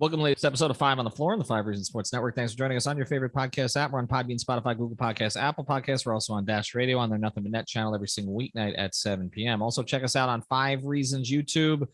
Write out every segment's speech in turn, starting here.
Welcome to the latest episode of 5 on the Floor on the 5 Reasons Sports Network. Thanks for joining us on your favorite podcast app. We're on Podbean, Spotify, Google Podcasts, Apple Podcasts. We're also on Dash Radio on their Nothing But Net channel every single weeknight at 7 p.m. Also, check us out on 5 Reasons YouTube.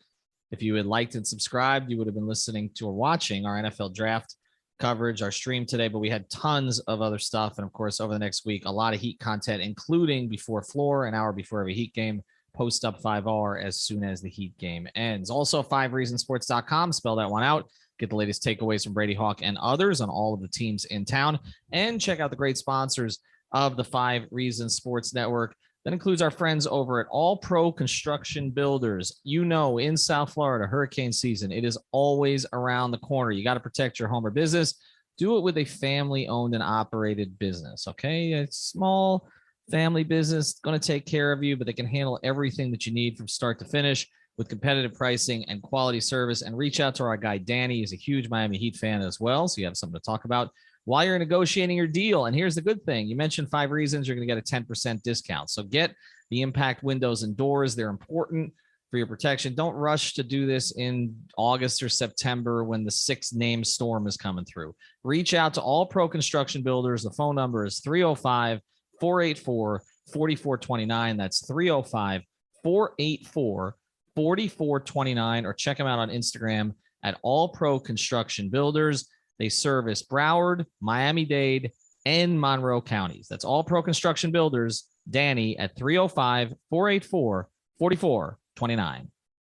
If you had liked and subscribed, you would have been listening to or watching our NFL draft coverage, our stream today, but we had tons of other stuff. And of course, over the next week, a lot of Heat content, including before floor, an hour before every Heat game, post up 5R as soon as the Heat game ends. Also, 5reasonsports.com, spell that one out. Get the latest takeaways from Brady Hawk and others on all of the teams in town. And check out the great sponsors of the 5 Reasons Sports Network. That includes our friends over at All Pro Construction Builders. You know, in South Florida, hurricane season, it is always around the corner. You got to protect your home or business. Do it with a family-owned and operated business, okay? A small family business going to take care of you, but they can handle everything that you need from start to finish with competitive pricing and quality service. And reach out to our guy, Danny. He's a huge Miami Heat fan as well, so you have something to talk about while you're negotiating your deal. And here's the good thing. You mentioned 5 Reasons, you're going to get a 10% discount. So get the impact windows and doors. They're important for your protection. Don't rush to do this in August or September when the 6th name storm is coming through. Reach out to All Pro Construction Builders. The phone number is 305-484-4429. That's 305-484-4429, or check them out on Instagram at All Pro Construction Builders. They service Broward, Miami-Dade, and Monroe counties. That's All Pro Construction Builders, Danny at 305-484-4429.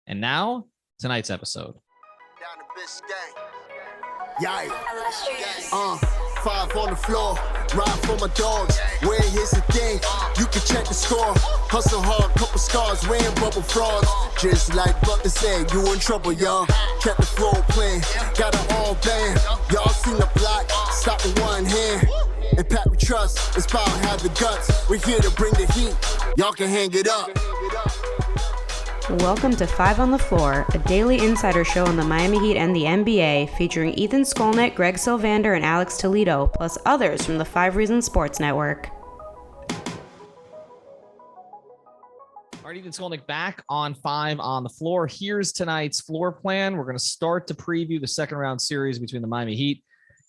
And now, tonight's episode. Down to Biscayne. Yikes. 5 on the floor, ride for my dogs. Where here's the thing, you can check the score. Hustle hard, couple scars, wearing bubble frogs. Just like Butler said, you in trouble, y'all. Kept the floor playing, got it all banned. Y'all seen the block, stop with one hand. And Pat we trust, Inspire have the guts. We're here to bring the heat, y'all can hang it up. Welcome to 5 on the Floor, a daily insider show on the Miami Heat and the NBA, featuring Ethan Skolnick, Greg Sylvander, and Alex Toledo, plus others from the 5 Reasons Sports Network. All right, Ethan Skolnick back on 5 on the Floor. Here's tonight's floor plan. We're going to start to preview the second round series between the Miami Heat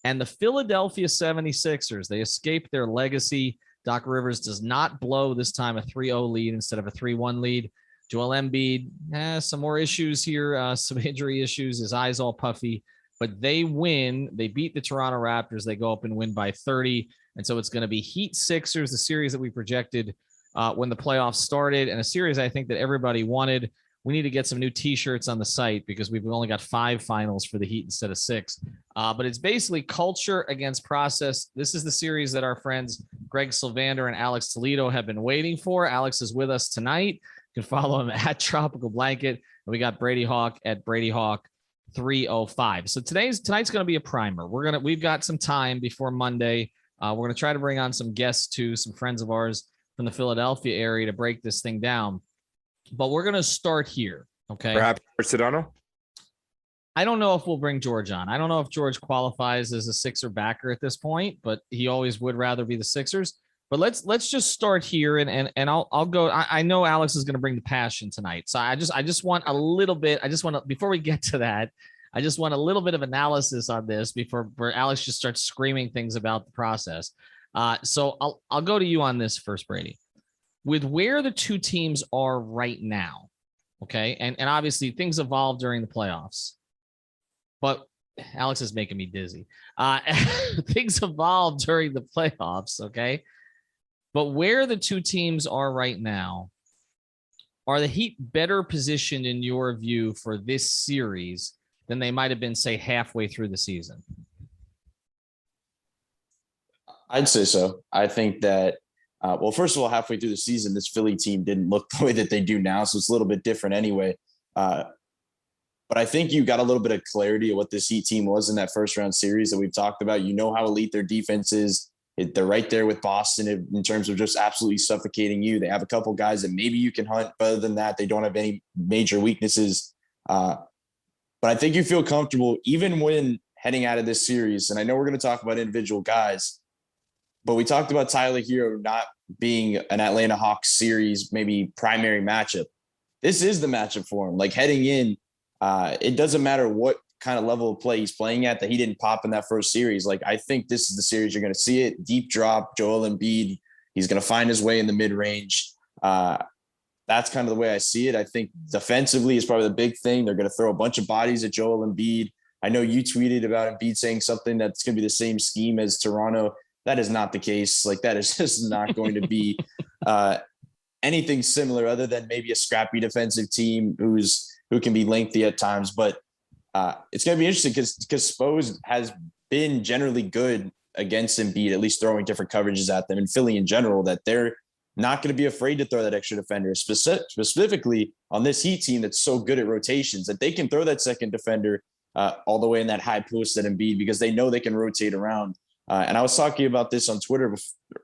and the Philadelphia 76ers. They escaped their legacy. Doc Rivers does not blow this time a 3-0 lead instead of a 3-1 lead. Joel Embiid has some more issues here, some injury issues, his eyes all puffy, but they win. They beat the Toronto Raptors. They go up and win by 30. And so it's going to be Heat Sixers, the series that we projected when the playoffs started, and a series I think that everybody wanted. We need to get some new T-shirts on the site because we've only got 5 finals for the Heat instead of 6. But it's basically culture against process. This is the series that our friends Greg Sylvander and Alex Toledo have been waiting for. Alex is with us tonight. You can follow him at Tropical Blanket. And we got Brady Hawk at Brady Hawk 305. So tonight's going to be a primer. We've got some time before Monday. We're going to try to bring on some guests too, some friends of ours from the Philadelphia area to break this thing down. But we're going to start here. Okay. Perhaps Sedano? I don't know if we'll bring George on. I don't know if George qualifies as a Sixer backer at this point, but he always would rather be the Sixers. But let's just start here, and I'll go. I know Alex is going to bring the passion tonight, so I just want a little bit. Before we get to that, I just want a little bit of analysis on this before Alex just starts screaming things about the process. So I'll go to you on this first, Brady. With where the two teams are right now, okay, and obviously things evolved during the playoffs, but Alex is making me dizzy. Things evolved during the playoffs, okay. But where the two teams are right now, are the Heat better positioned in your view for this series than they might have been, say, halfway through the season? I'd say so. I think that, well, first of all, halfway through the season, this Philly team didn't look the way that they do now, so it's a little bit different anyway. But I think you got a little bit of clarity of what this Heat team was in that first round series that we've talked about. You know how elite their defense is. They're right there with Boston in terms of just absolutely suffocating you. They have a couple guys that maybe you can hunt, but other than that, they don't have any major weaknesses. But I think you feel comfortable even when heading out of this series. And I know we're going to talk about individual guys, but we talked about Tyler Hero not being an Atlanta Hawks series, maybe primary matchup. This is the matchup for him. Like heading in, it doesn't matter what kind of level of play he's playing at that he didn't pop in that first series. Like, I think this is the series you're going to see it. Deep drop, Joel Embiid. He's going to find his way in the mid-range. That's kind of the way I see it. I think defensively is probably the big thing. They're going to throw a bunch of bodies at Joel Embiid. I know you tweeted about Embiid saying something that's going to be the same scheme as Toronto. That is not the case. Like, that is just not going to be anything similar other than maybe a scrappy defensive team who can be lengthy at times. But it's going to be interesting because Spo has been generally good against Embiid, at least throwing different coverages at them, and Philly in general, that they're not going to be afraid to throw that extra defender, specifically on this Heat team that's so good at rotations, that they can throw that second defender all the way in that high post at Embiid because they know they can rotate around. And I was talking about this on Twitter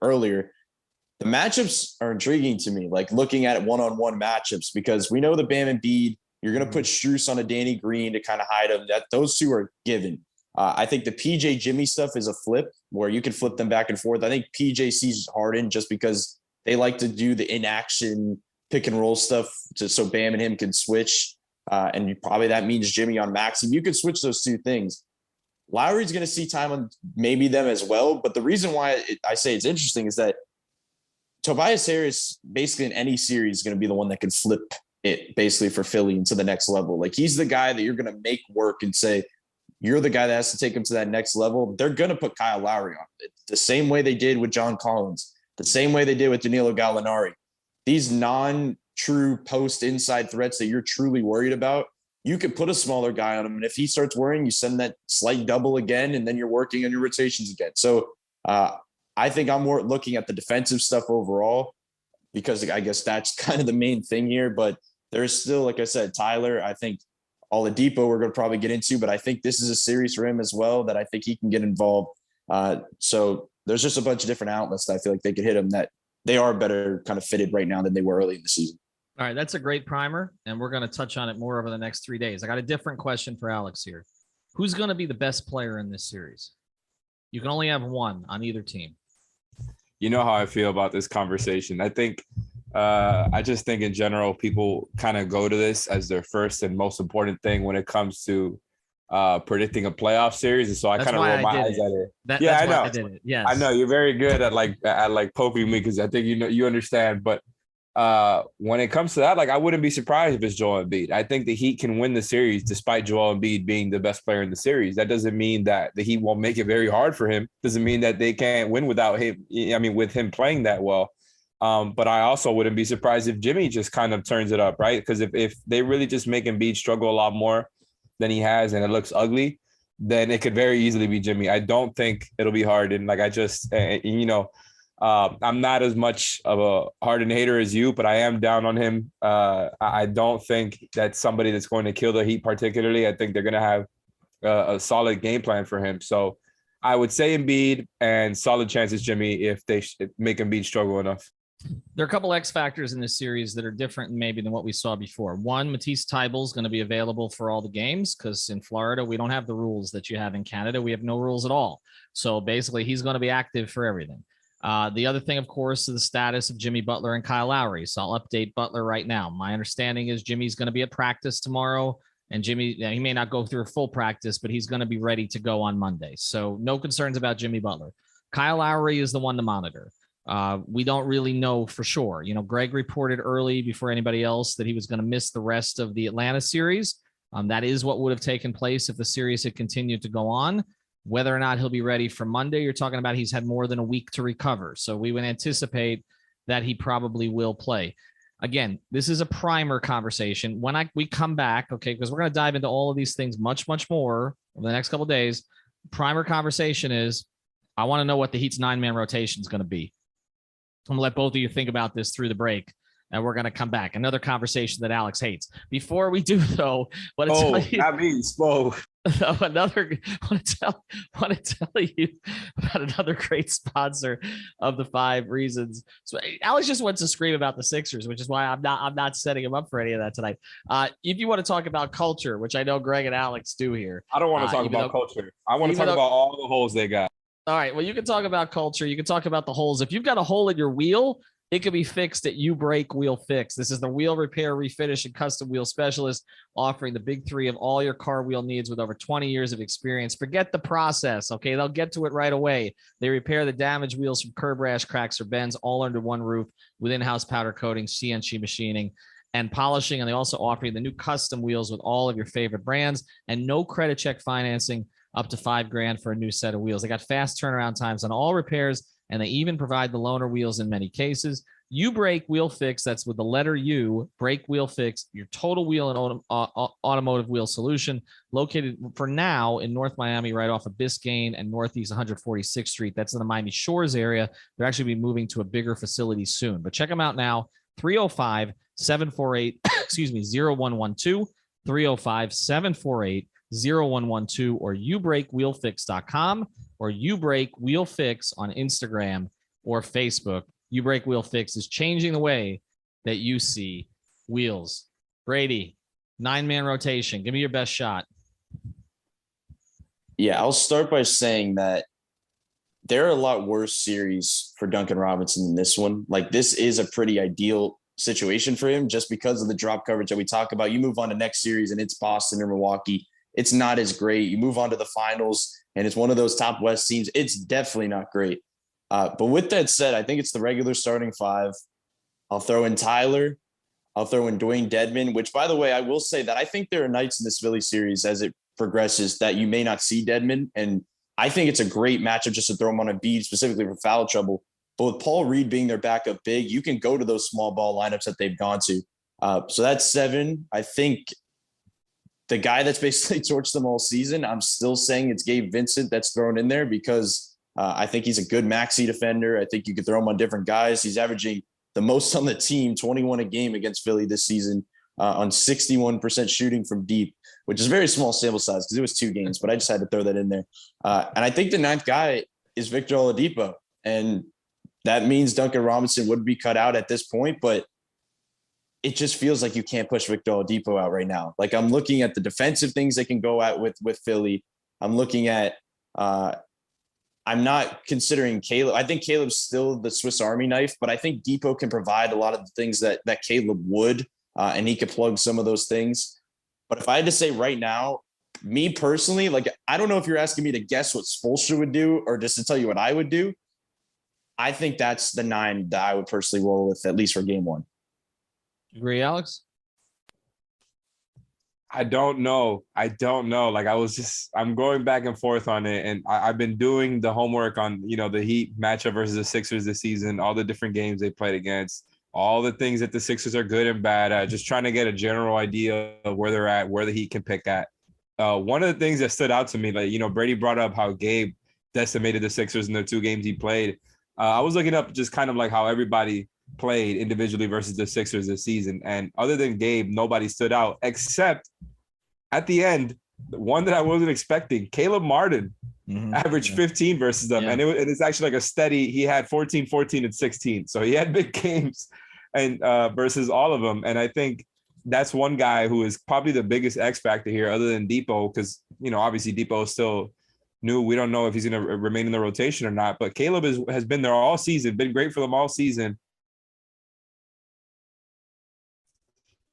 earlier. The matchups are intriguing to me, like looking at one-on-one matchups, because we know the Bam and Embiid, you're going to put Strus on a Danny Green to kind of hide them. Those two are given. I think the PJ Jimmy stuff is a flip where you can flip them back and forth. I think PJ sees Harden just because they like to do the inaction pick and roll stuff so Bam and him can switch. And probably that means Jimmy on Max. And you can switch those two things. Lowry's going to see time on maybe them as well. But the reason why I say it's interesting is that Tobias Harris, basically in any series, is going to be the one that can flip it basically for Philly into the next level. Like, he's the guy that you're going to make work and say, you're the guy that has to take him to that next level. They're going to put Kyle Lowry on it the same way they did with John Collins, the same way they did with Danilo Gallinari. These non-true post inside threats that you're truly worried about, you could put a smaller guy on him. And if he starts worrying, you send that slight double again, and then you're working on your rotations again. So I think I'm more looking at the defensive stuff overall, because I guess that's kind of the main thing here. But there's still, like I said, Tyler, I think Oladipo we're going to probably get into, but I think this is a series for him as well that I think he can get involved. So there's just a bunch of different outlets that I feel like they could hit him, that they are better kind of fitted right now than they were early in the season. All right, that's a great primer, and we're going to touch on it more over the next 3 days. I got a different question for Alex here. Who's going to be the best player in this series? You can only have one on either team. You know how I feel about this conversation. I just think in general, people kind of go to this as their first and most important thing when it comes to predicting a playoff series. And so I kind of roll my eyes at it. I know. I did it. Yes. I know you're very good at like poking me, because I think you understand. But when it comes to that, like, I wouldn't be surprised if it's Joel Embiid. I think the Heat can win the series despite Joel Embiid being the best player in the series. That doesn't mean that the Heat won't make it very hard for him. Doesn't mean that they can't win without him. I mean, with him playing that well. But I also wouldn't be surprised if Jimmy just kind of turns it up, right? Because if they really just make Embiid struggle a lot more than he has, and it looks ugly, then it could very easily be Jimmy. I don't think it'll be Harden. Like, I'm not as much of a Harden hater as you, but I am down on him. I don't think that's somebody that's going to kill the Heat particularly. I think they're going to have a solid game plan for him. So I would say Embiid, and solid chances Jimmy if they make Embiid struggle enough. There are a couple X factors in this series that are different maybe than what we saw before. One, Matisse Thybulle is going to be available for all the games, because in Florida, we don't have the rules that you have in Canada. We have no rules at all. So basically, he's going to be active for everything. The other thing, of course, is the status of Jimmy Butler and Kyle Lowry. So I'll update Butler right now. My understanding is Jimmy's going to be at practice tomorrow, and Jimmy, he may not go through a full practice, but he's going to be ready to go on Monday. So no concerns about Jimmy Butler. Kyle Lowry is the one to monitor. We don't really know for sure. You know, Greg reported early before anybody else that he was going to miss the rest of the Atlanta series. That is what would have taken place if the series had continued to go on. Whether or not he'll be ready for Monday, you're talking about he's had more than a week to recover. So we would anticipate that he probably will play. Again, this is a primer conversation. When we come back, okay, because we're going to dive into all of these things much, much more over the next couple of days. Primer conversation is, I want to know what the Heat's 9-man rotation is going to be. I'm going to let both of you think about this through the break, and we're going to come back. Another conversation that Alex hates. Before we do, though, I want to tell you about another great sponsor of the 5 Reasons. So Alex just wants to scream about the Sixers, which is why I'm not setting him up for any of that tonight. If you want to talk about culture, which I know Greg and Alex do here. I don't want to talk about culture. I want to talk about all the holes they got. All right. Well, you can talk about culture. You can talk about the holes. If you've got a hole in your wheel, It could be fixed at You Break Wheel Fix. This is the wheel repair, refinish, and custom wheel specialist offering the big three of all your car wheel needs with over 20 years of experience. Forget the process, okay? They'll get to it right away. They repair the damaged wheels from curb rash, cracks, or bends all under one roof with in-house powder coating, CNC machining, and polishing. And they also offer you the new custom wheels with all of your favorite brands and no credit check financing up to $5,000 for a new set of wheels. They got fast turnaround times on all repairs, and they even provide the loaner wheels in many cases. You Break Wheel Fix, that's with the letter U, Break Wheel Fix, your total wheel and automotive wheel solution, located for now in North Miami, right off of Biscayne and Northeast 146th Street. That's in the Miami Shores area. They're actually be moving to a bigger facility soon. But check them out now, 305-748, 0112, 305-748, 0112, or youbreakwheelfix.com, or You Break Wheel Fix on Instagram or Facebook. You Break Wheel Fix is changing the way that you see wheels. Brady, 9-man rotation. Give me your best shot. Yeah, I'll start by saying that there are a lot worse series for Duncan Robinson than this one. Like, this is a pretty ideal situation for him just because of the drop coverage that we talk about. You move on to next series and it's Boston or Milwaukee. It's not as great. You move on to the finals and it's one of those top West teams. It's definitely not great. But with that said, I think it's the regular starting five. I'll throw in Tyler. I'll throw in Dwayne Dedmon, which, by the way, I will say that I think there are nights in this Philly series as it progresses that you may not see Dedmon. And I think it's a great matchup just to throw him on a beat, specifically for foul trouble. But with Paul Reed being their backup big, you can go to those small ball lineups that they've gone to. So that's 7. I think the guy that's basically torched them all season, I'm still saying it's Gabe Vincent that's thrown in there because I think he's a good maxi defender. I think you could throw him on different guys. He's averaging the most on the team, 21 a game against Philly this season, on 61% shooting from deep, which is a very small sample size because it was 2 games, but I just had to throw that in there. And I think the 9th guy is Victor Oladipo. And that means Duncan Robinson would be cut out at this point, but it just feels like you can't push Victor Oladipo out right now. Like, I'm looking at the defensive things they can go at with Philly. I'm looking at I'm not considering Caleb. I think Caleb's still the Swiss Army knife, but I think Depot can provide a lot of the things that Caleb would, and he could plug some of those things. But if I had to say right now, me personally, like, I don't know if you're asking me to guess what Spoelstra would do or just to tell you what I would do. I think that's the 9 that I would personally roll with, at least for game 1. Agree, Alex? I don't know. Like, I'm going back and forth on it. And I've been doing the homework on, the Heat matchup versus the Sixers this season, all the different games they played against, all the things that the Sixers are good and bad at, just trying to get a general idea of where they're at, where the Heat can pick at. One of the things that stood out to me, like, Brady brought up how Gabe decimated the Sixers in the 2 games he played. I was looking up just kind of like how everybody played individually versus the Sixers this season. And other than Gabe, nobody stood out except at the end, the one that I wasn't expecting, Caleb Martin averaged 15 versus them. Yeah. And it's actually like a steady, he had 14, 14, and 16. So he had big games and versus all of them. And I think that's one guy who is probably the biggest X factor here other than Depot, because, obviously Depot is still new. We don't know if he's going to remain in the rotation or not, but Caleb has been there all season, been great for them all season.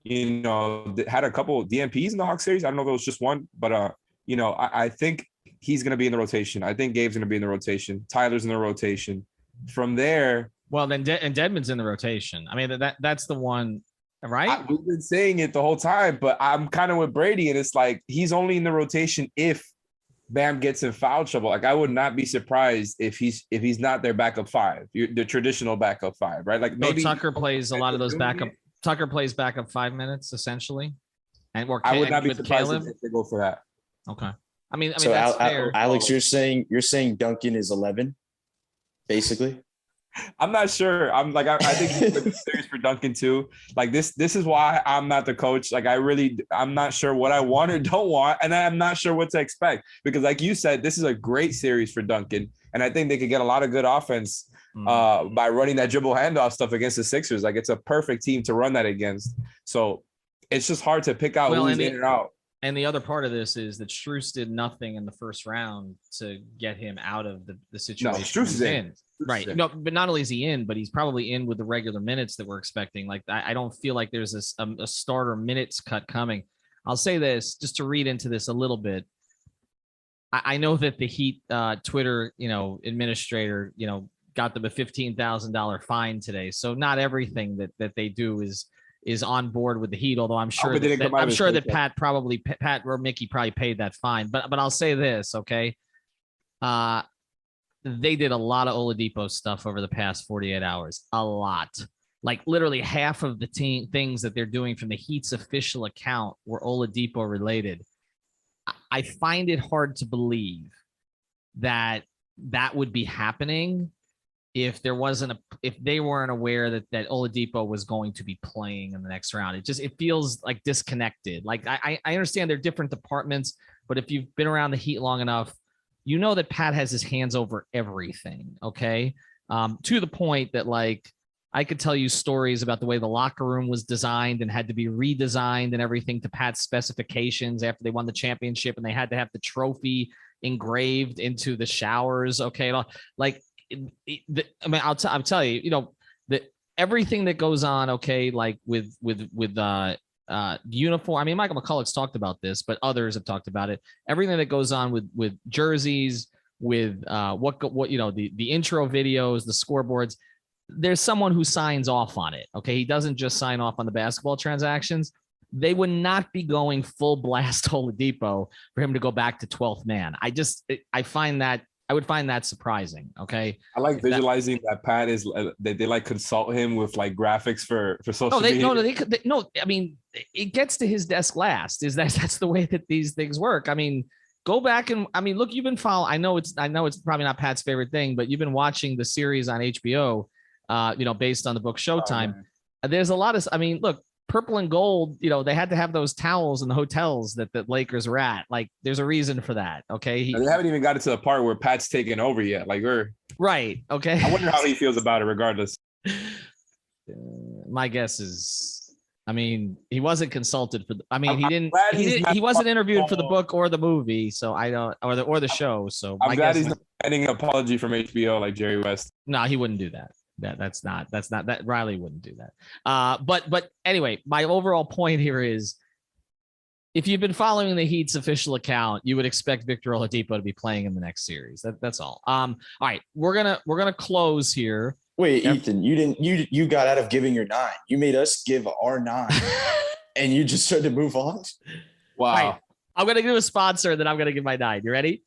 Had a couple DNPs in the Hawk series. I don't know if it was just one, but I think he's going to be in the rotation. I think Gabe's going to be in the rotation. Tyler's in the rotation. From there, well, then and Dedmon's in the rotation. I mean, that's the one, right? We've been saying it the whole time, but I'm kind of with Brady, and it's like he's only in the rotation if Bam gets in foul trouble. Like, I would not be surprised if he's not their backup 5, the traditional backup 5, right? Like, maybe Tucker plays a lot of those backup. Tucker plays backup 5 minutes essentially, and I would not be surprised if they go for that. Okay, I mean, so that's fair. Alex, you're saying Duncan is 11, basically. I'm not sure. I think it's a series for Duncan too. Like, this is why I'm not the coach. Like, I'm not sure what I want or don't want, and I'm not sure what to expect because, like you said, this is a great series for Duncan, and I think they could get a lot of good offense by running that dribble handoff stuff against the Sixers. Like, it's a perfect team to run that against. So it's just hard to pick out who's in and out. And the other part of this is that Strus did nothing in the first round to get him out of the situation. No, Strus is in. Right. No, but not only is he in, but he's probably in with the regular minutes that we're expecting. Like, I don't feel like there's a starter minutes cut coming. I'll say this just to read into this a little bit. I know that the Heat Twitter, administrator, got them a $15,000 fine today. So not everything that they do is on board with the Heat, although I'm sure that Pat or Mickey probably paid that fine. But I'll say this, okay? They did a lot of Oladipo stuff over the past 48 hours. A lot. Like literally half of the things that they're doing from the Heat's official account were Oladipo related. I find it hard to believe that would be happening if there wasn't if they weren't aware that Oladipo was going to be playing in the next round. It feels like disconnected. Like I understand they're different departments, but if you've been around the Heat long enough, you know that Pat has his hands over everything. Okay. To the point that like, I could tell you stories about the way the locker room was designed and had to be redesigned and everything to Pat's specifications after they won the championship, and they had to have the trophy engraved into the showers. Okay. Like, I'll tell you, that everything that goes on, okay, like with uniform. I mean, Michael McCulloch's talked about this, but others have talked about it. Everything that goes on with jerseys, with the intro videos, the scoreboards. There's someone who signs off on it. Okay, he doesn't just sign off on the basketball transactions. They would not be going full blast Oladipo for him to go back to 12th man. I would find that surprising. Okay. I like visualizing that Pat is that they like consult him with like graphics for social media. No, I mean, it gets to his desk last. That's the way that these things work. I mean, go back and look, you've been following. I know it's probably not Pat's favorite thing, but you've been watching the series on HBO, based on the book Showtime. There's a lot of, look, purple and gold, they had to have those towels in the hotels that the Lakers were at. Like, there's a reason for that. Okay. They haven't even got it to the part where Pat's taken over yet. Like, right. Okay. I wonder how he feels about it regardless. My guess is, he wasn't consulted for he wasn't interviewed for the book or the movie. So I don't, or the show. So I'm glad he's not getting an apology from HBO like Jerry West. No, he wouldn't do that. That's not that Riley wouldn't do that. But anyway, my overall point here is, if you've been following the Heat's official account, you would expect Victor Oladipo to be playing in the next series. That's all. All right, we're gonna close here. Wait, Ethan, you got out of giving your 9. You made us give our 9, and you just started to move on. Wow. Right. I'm gonna give a sponsor, then I'm gonna give my 9. You ready?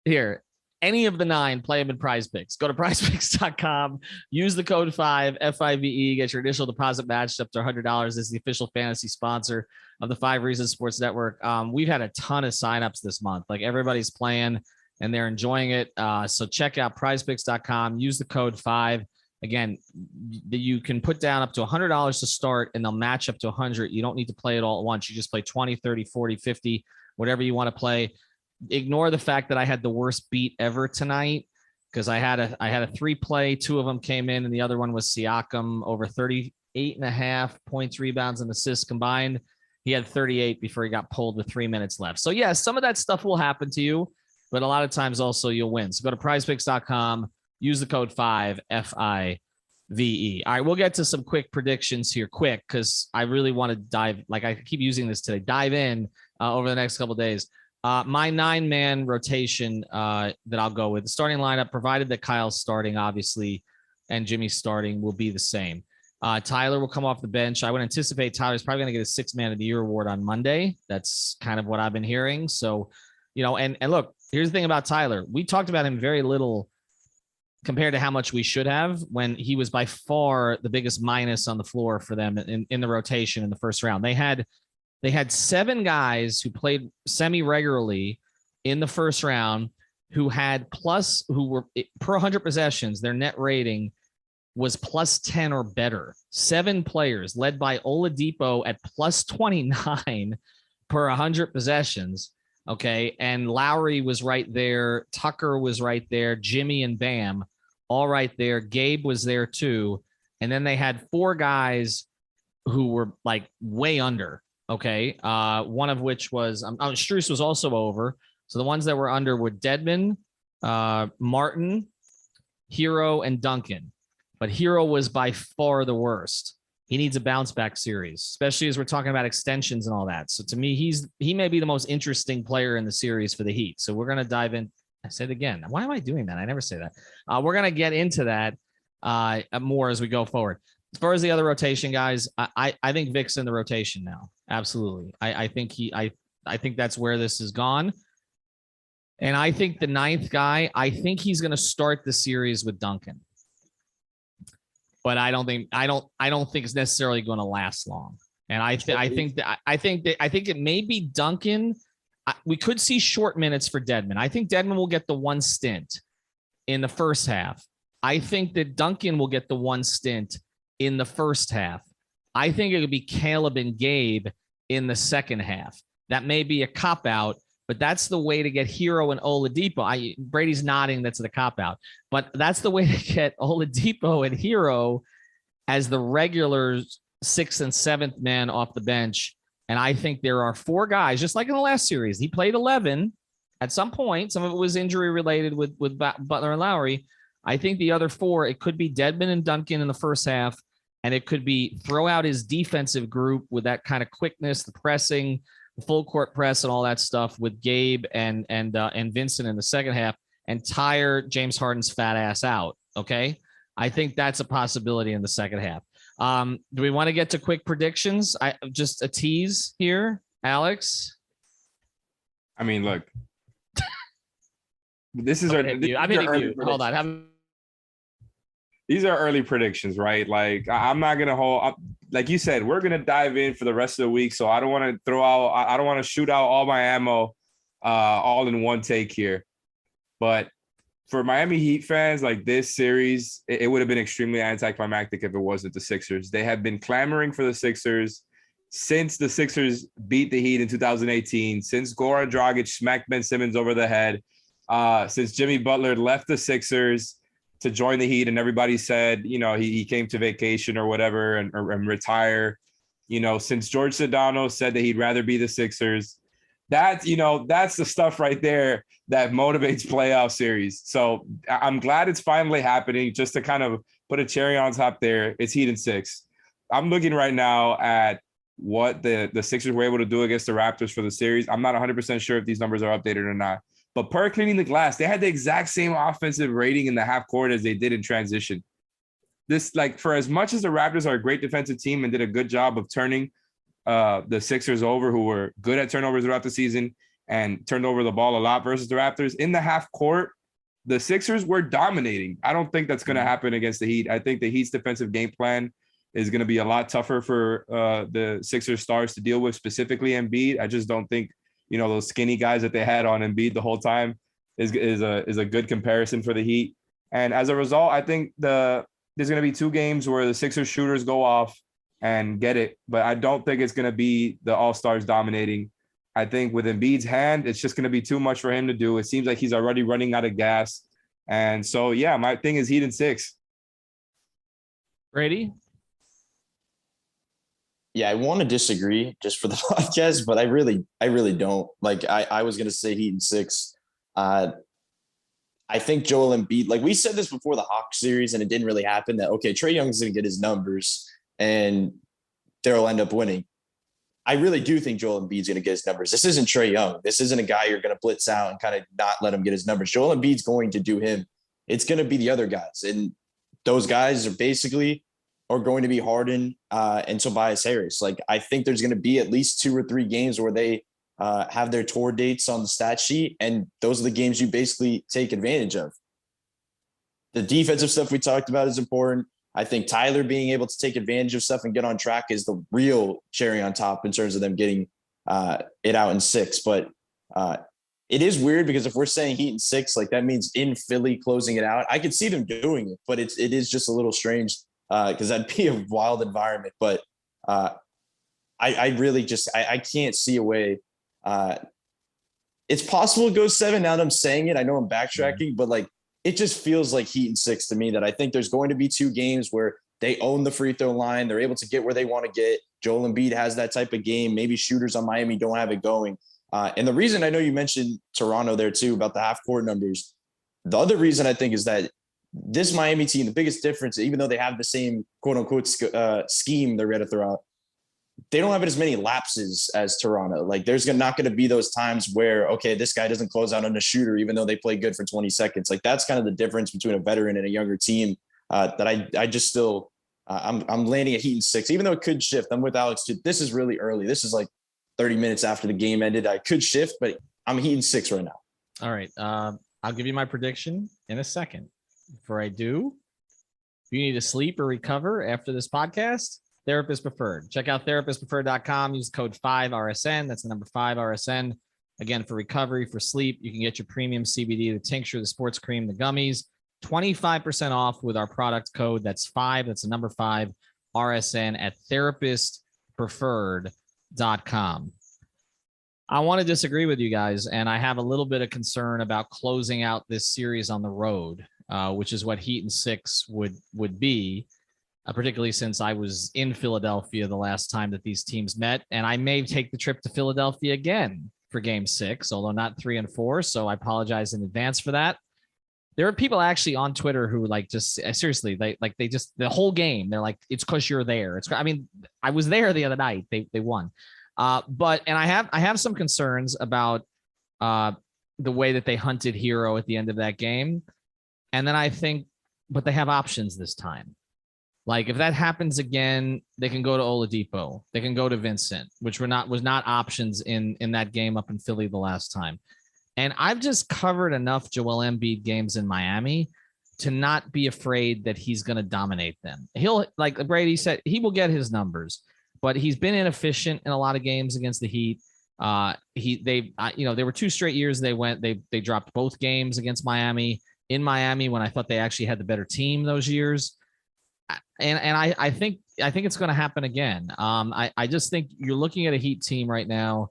Here. Any of the 9, play them in Prize Picks. Go to prizepicks.com, use the code 5, FIVE, get your initial deposit matched up to $100. This is the official fantasy sponsor of the 5 Reasons Sports Network. We've had a ton of signups this month. Like, everybody's playing and they're enjoying it. So check out prizepicks.com, use the code 5. Again, you can put down up to $100 to start, and they'll match up to 100. You don't need to play it all at once. You just play 20, 30, 40, 50, whatever you want to play. Ignore the fact that I had the worst beat ever tonight, because I had a 3-play. 2 of them came in, and the other one was Siakam over 38.5 points, rebounds, and assists combined. He had 38 before he got pulled with 3 minutes left. So yeah, some of that stuff will happen to you, but a lot of times also you'll win. So go to prizepicks.com, use the code 5, FIVE. All right, we'll get to some quick predictions here because I really want to dive, like I keep using this today, dive in over the next couple of days. My 9-man rotation that I'll go with, the starting lineup, provided that Kyle's starting, obviously, and Jimmy's starting, will be the same. Tyler will come off the bench. I would anticipate Tyler's probably going to get a 6th Man of the Year award on Monday. That's kind of what I've been hearing. So, and look, here's the thing about Tyler. We talked about him very little compared to how much we should have, when he was by far the biggest minus on the floor for them in the rotation in the first round. They had 7 guys who played semi-regularly in the first round who were per 100 possessions, their net rating was plus 10 or better. 7 players led by Oladipo at plus 29 per 100 possessions. Okay. And Lowry was right there. Tucker was right there. Jimmy and Bam all right there. Gabe was there too. And then they had 4 guys who were like way under. Okay. One of which was Strus was also over. So the ones that were under were Dedmon, Martin, Hero, and Duncan. But Hero was by far the worst. He needs a bounce back series, especially as we're talking about extensions and all that. So to me, he may be the most interesting player in the series for the Heat. So we're going to dive in. I said again, why am I doing that? I never say that. We're going to get into that more as we go forward. As far as the other rotation guys, I think Vic's in the rotation now. Absolutely. I think that's where this has gone. And I think the ninth guy, I think he's going to start the series with Duncan. But I don't think it's necessarily going to last long. And I think it may be Duncan. We could see short minutes for Dedmon. I think Dedmon will get the one stint in the first half. I think that Duncan will get the one stint in the first half. I think it could be Caleb and Gabe in the second half. That may be a cop out, but that's the way to get Hero and Oladipo. Brady's nodding that's the cop out, but that's the way to get Oladipo and Hero as the regular 6th and 7th man off the bench. And I think there are 4 guys, just like in the last series. He played 11 at some point. Some of it was injury related with Butler and Lowry. I think the other 4, it could be Dedmon and Duncan in the first half, and it could be throw out his defensive group with that kind of quickness, the pressing, the full court press, and all that stuff with Gabe and Vincent in the second half, and tire James Harden's fat ass out. Okay, I think that's a possibility in the second half. Do we want to get to quick predictions? Just a tease here, Alex. I mean, look, this is Hold on. These are early predictions, right? Like, I'm not going to hold up. Like you said, we're going to dive in for the rest of the week. So I don't want to I don't want to shoot out all my ammo all in one take here. But for Miami Heat fans, like this series, it would have been extremely anticlimactic if it wasn't the Sixers. They have been clamoring for the Sixers since the Sixers beat the Heat in 2018, since Goran Dragic smacked Ben Simmons over the head, since Jimmy Butler left the Sixers to join the Heat, and everybody said, he came to vacation or whatever and retire. Since George Sedano said that he'd rather be the Sixers, that's the stuff right there that motivates playoff series. So I'm glad it's finally happening. Just to kind of put a cherry on top there, it's Heat in 6. I'm looking right now at what the Sixers were able to do against the Raptors for the series. I'm not 100% sure if these numbers are updated or not. But per cleaning the glass, they had the exact same offensive rating in the half court as they did in transition. This, like, for as much as the Raptors are a great defensive team and did a good job of turning the Sixers over, who were good at turnovers throughout the season and turned over the ball a lot versus the Raptors, in the half court, the Sixers were dominating. I don't think that's going to happen against the Heat. I think the Heat's defensive game plan is going to be a lot tougher for the Sixers stars to deal with, specifically Embiid. I just don't think those skinny guys that they had on Embiid the whole time is a good comparison for the Heat. And as a result, I think there's going to be 2 games where the Sixers shooters go off and get it. But I don't think it's going to be the All-Stars dominating. I think with Embiid's hand, it's just going to be too much for him to do. It seems like he's already running out of gas. And so, yeah, my thing is Heat in 6. Brady? Yeah, I want to disagree just for the podcast, but I really don't. Like, I was going to say Heat in 6. I think Joel Embiid, like we said this before the Hawks series, and it didn't really happen, that, okay, Trae Young's going to get his numbers and they'll end up winning. I really do think Joel Embiid's going to get his numbers. This isn't Trae Young. This isn't a guy you're going to blitz out and kind of not let him get his numbers. Joel Embiid's going to do him. It's going to be the other guys. And those guys are going to be Harden and Tobias Harris. Like, I think there's going to be at least 2 or 3 games where they have their tour dates on the stat sheet, and those are the games you basically take advantage of. The defensive stuff we talked about is important. I think Tyler being able to take advantage of stuff and get on track is the real cherry on top in terms of them getting it out in 6. But it is weird because if we're saying Heat in 6, like that means in Philly closing it out. I could see them doing it, but it is just a little strange because that'd be a wild environment. But I really just I can't see a way. It's possible it goes 7 now that I'm saying it. I know I'm backtracking, but like it just feels like Heat in 6 to me, that I think there's going to be 2 games where they own the free throw line. They're able to get where they want to get. Joel Embiid has that type of game. Maybe shooters on Miami don't have it going. And the reason, I know you mentioned Toronto there too about the half court numbers. The other reason I think is that this Miami team, the biggest difference, even though they have the same quote unquote scheme they're going to throw out, they don't have as many lapses as Toronto. Like there's not going to be those times where, okay, this guy doesn't close out on a shooter, even though they play good for 20 seconds. Like that's kind of the difference between a veteran and a younger team that I just still, I'm landing at Heat in 6, even though it could shift. I'm with Alex too. This is really early. This is like 30 minutes after the game ended. I could shift, but I'm Heat in 6 right now. All right. I'll give you my prediction in a second. Before I do, if you need to sleep or recover after this podcast, Therapist Preferred. Check out therapistpreferred.com. Use code 5RSN. That's the number 5RSN. Again, for recovery, for sleep, you can get your premium CBD, the tincture, the sports cream, the gummies, 25% off with our product code. That's 5. That's the number 5RSN at therapistpreferred.com. I want to disagree with you guys, and I have a little bit of concern about closing out this series on the road, which is what Heat in 6 would be. Particularly since I was in Philadelphia the last time that these teams met, and I may take the trip to Philadelphia again for Game 6, although not 3 and 4. So I apologize in advance for that. There are people actually on Twitter who like just seriously, they just the whole game. They're like, it's because you're there. I mean, I was there the other night. They won, but I have some concerns about the way that they hunted Hero at the end of that game, and then I think, but they have options this time. Like if that happens again, they can go to Oladipo. They can go to Vincent, which was not options in that game up in Philly the last time. And I've just covered enough Joel Embiid games in Miami to not be afraid that he's going to dominate them. He'll, like Brady said, he will get his numbers, but he's been inefficient in a lot of games against the Heat. There were 2 straight years they dropped both games against Miami in Miami when I thought they actually had the better team those years. And I think it's going to happen again. I just think you're looking at a Heat team right now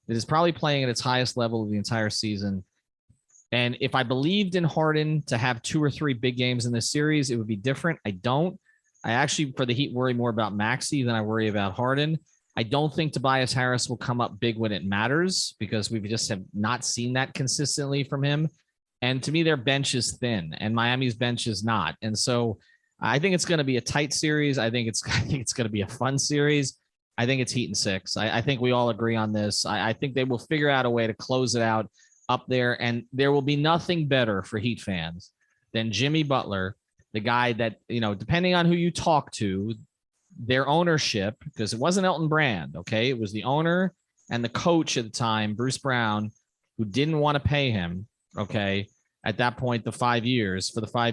that is probably playing at its highest level of the entire season. And if I believed in Harden to have 2 or 3 big games in this series, it would be different. I don't. I actually, for the Heat, worry more about Maxey than I worry about Harden. I don't think Tobias Harris will come up big when it matters because we just have not seen that consistently from him. And to me, their bench is thin and Miami's bench is not. And so I think it's going to be a tight series. I think it's going to be a fun series. I think it's Heat in 6. I think we all agree on this. I think they will figure out a way to close it out up there, and there will be nothing better for Heat fans than Jimmy Butler, the guy that, depending on who you talk to, their ownership, because it wasn't Elton Brand, okay? It was the owner and the coach at the time, Bruce Brown, who didn't want to pay him, okay, at that point, for the 5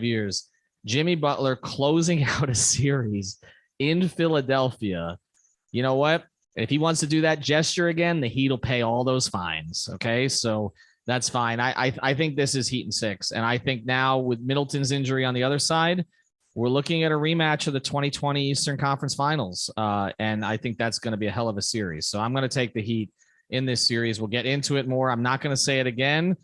years. Jimmy Butler closing out a series in Philadelphia. You know what? If he wants to do that gesture again, the Heat will pay all those fines. Okay, so that's fine. I think this is Heat in 6. And I think now with Middleton's injury on the other side, we're looking at a rematch of the 2020 Eastern Conference Finals. And I think that's going to be a hell of a series. So I'm going to take the Heat in this series. We'll get into it more. I'm not going to say it again.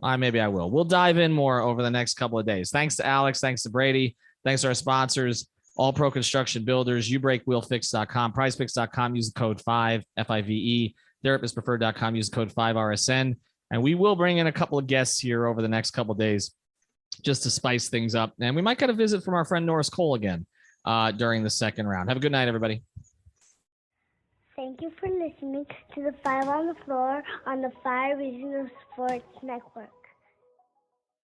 Maybe I will. We'll dive in more over the next couple of days. Thanks to Alex. Thanks to Brady. Thanks to our sponsors, All Pro Construction Builders, YouBreakWillFix.com, PrizePicks.com. Use the code 5, FIVE, TherapistPreferred.com. Use the code 5RSN. And we will bring in a couple of guests here over the next couple of days just to spice things up. And we might get a visit from our friend Norris Cole again during the second round. Have a good night, everybody. Thank you for listening to the 5 on the Floor on the 5 Regional Sports Network.